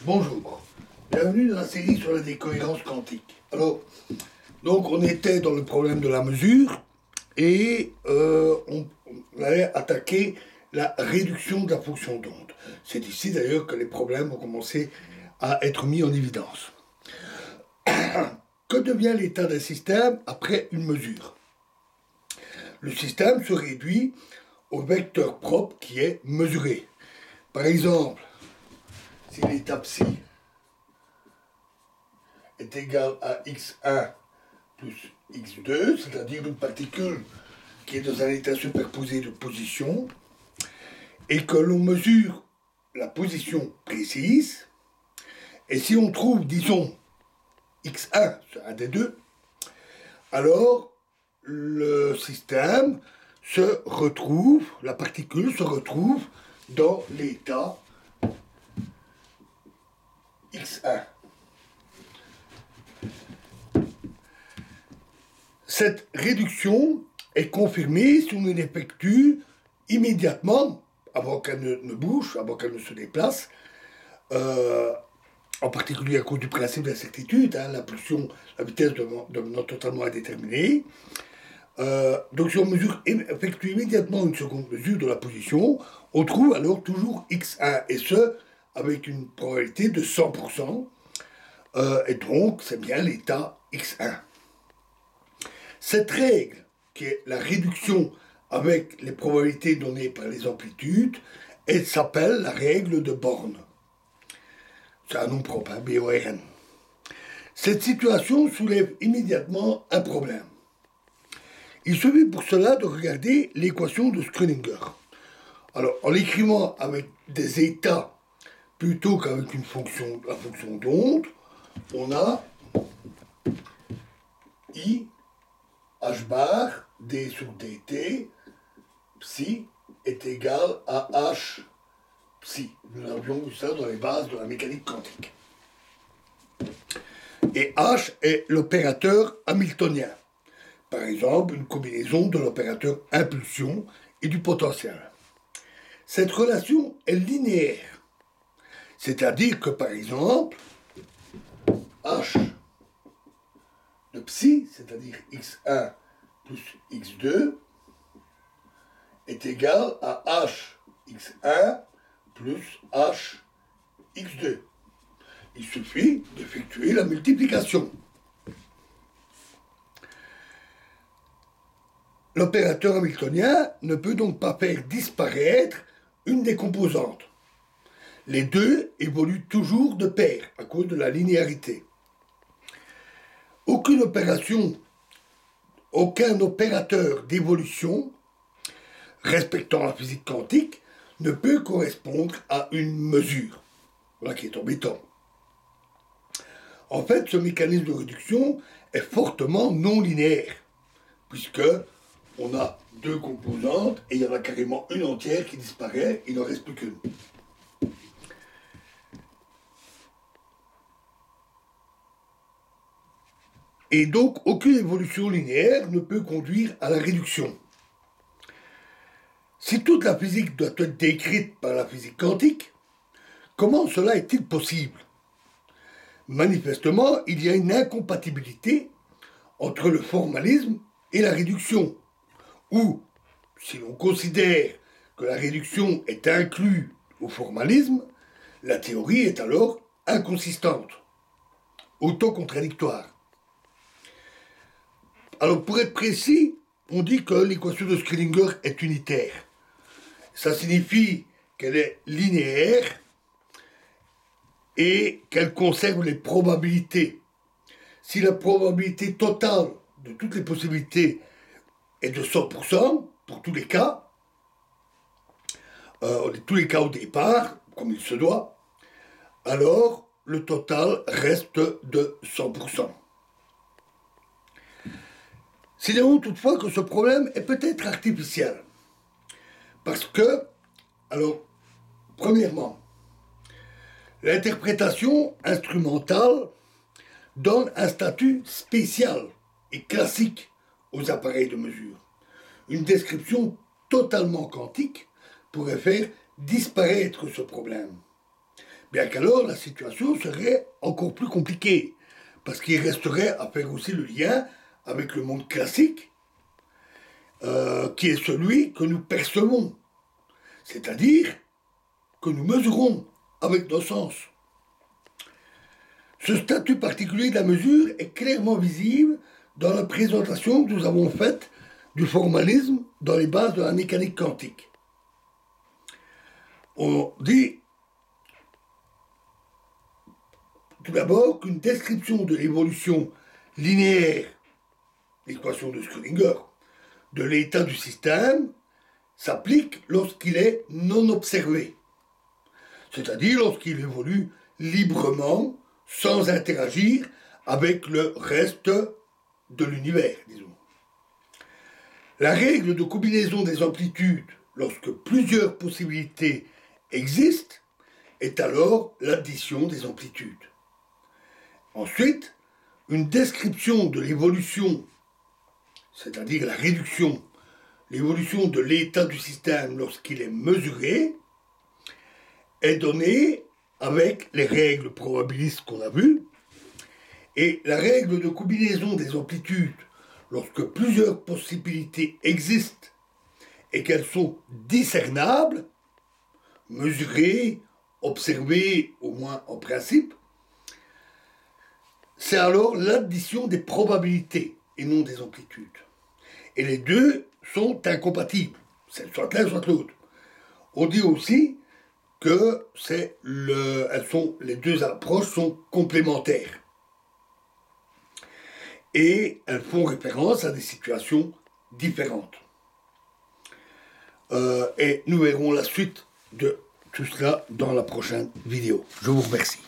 Bonjour, bienvenue dans la série sur la décohérence quantique. Alors, donc on était dans le problème de la mesure et on allait attaquer la réduction de la fonction d'onde. C'est ici d'ailleurs que les problèmes ont commencé à être mis en évidence. Que devient l'état d'un système après une mesure? Le système se réduit au vecteur propre qui est mesuré. Par exemple, si l'état psi est égal à x1 plus x2, c'est-à-dire une particule qui est dans un état superposé de position, et que l'on mesure la position précise, et si on trouve, disons, x1 sur un des deux, alors le système se retrouve, la particule se retrouve dans l'état x1. Cette réduction est confirmée si on l'effectue immédiatement, avant qu'elle ne bouge, avant qu'elle ne se déplace, en particulier à cause du principe d'incertitude, l'impulsion, la vitesse devenant totalement indéterminée. Donc si on effectue immédiatement une seconde mesure de la position, on trouve alors toujours x1, et ce, avec une probabilité de 100%, et donc c'est bien l'état x1. Cette règle, qui est la réduction avec les probabilités données par les amplitudes, elle s'appelle la règle de Born. C'est un nom propre, BORN. Cette situation soulève immédiatement un problème. Il suffit pour cela de regarder l'équation de Schrödinger. Alors, en l'écrivant avec des états plutôt qu'avec la fonction d'onde, on a I h bar d sur dt psi est égal à h psi. Nous avions vu ça dans les bases de la mécanique quantique. Et h est l'opérateur hamiltonien. Par exemple, une combinaison de l'opérateur impulsion et du potentiel. Cette relation est linéaire. C'est-à-dire que, par exemple, h de psi, c'est-à-dire x1 plus x2, est égal à h x1 plus h x2. Il suffit d'effectuer la multiplication. L'opérateur hamiltonien ne peut donc pas faire disparaître une des composantes. Les deux évoluent toujours de pair à cause de la linéarité. Aucun opérateur d'évolution respectant la physique quantique ne peut correspondre à une mesure. Voilà qui est embêtant. En fait, ce mécanisme de réduction est fortement non linéaire, puisque on a deux composantes et il y en a carrément une entière qui disparaît, il n'en reste plus qu'une. Et donc, aucune évolution linéaire ne peut conduire à la réduction. Si toute la physique doit être décrite par la physique quantique, comment cela est-il possible? Manifestement, il y a une incompatibilité entre le formalisme et la réduction. Ou, si l'on considère que la réduction est inclue au formalisme, la théorie est alors inconsistante, autocontradictoire. Alors, pour être précis, on dit que l'équation de Schrödinger est unitaire. Ça signifie qu'elle est linéaire et qu'elle conserve les probabilités. Si la probabilité totale de toutes les possibilités est de 100%, pour tous les cas au départ, comme il se doit, alors le total reste de 100%. Signalons toutefois que ce problème est peut-être artificiel. Parce que, alors, premièrement, l'interprétation instrumentale donne un statut spécial et classique aux appareils de mesure. Une description totalement quantique pourrait faire disparaître ce problème. bien qu'alors la situation serait encore plus compliquée, parce qu'il resterait à faire aussi le lien avec le monde classique, qui est celui que nous percevons, c'est-à-dire que nous mesurons avec nos sens. Ce statut particulier de la mesure est clairement visible dans la présentation que nous avons faite du formalisme dans les bases de la mécanique quantique. On dit tout d'abord qu'une description de l'évolution linéaire, l'équation de Schrödinger, de l'état du système s'applique lorsqu'il est non observé, c'est-à-dire lorsqu'il évolue librement, sans interagir avec le reste de l'univers, disons. La règle de combinaison des amplitudes, lorsque plusieurs possibilités existent, est alors l'addition des amplitudes. Ensuite, une description de l'évolution, c'est-à-dire la réduction, l'évolution de l'état du système lorsqu'il est mesuré, est donnée avec les règles probabilistes qu'on a vues, et la règle de combinaison des amplitudes, lorsque plusieurs possibilités existent et qu'elles sont discernables, mesurées, observées, au moins en principe, c'est alors l'addition des probabilités et non des amplitudes. Et les deux sont incompatibles, soit l'un, soit l'autre. On dit aussi que les deux approches sont complémentaires. Et elles font référence à des situations différentes. Et nous verrons la suite de tout cela dans la prochaine vidéo. Je vous remercie.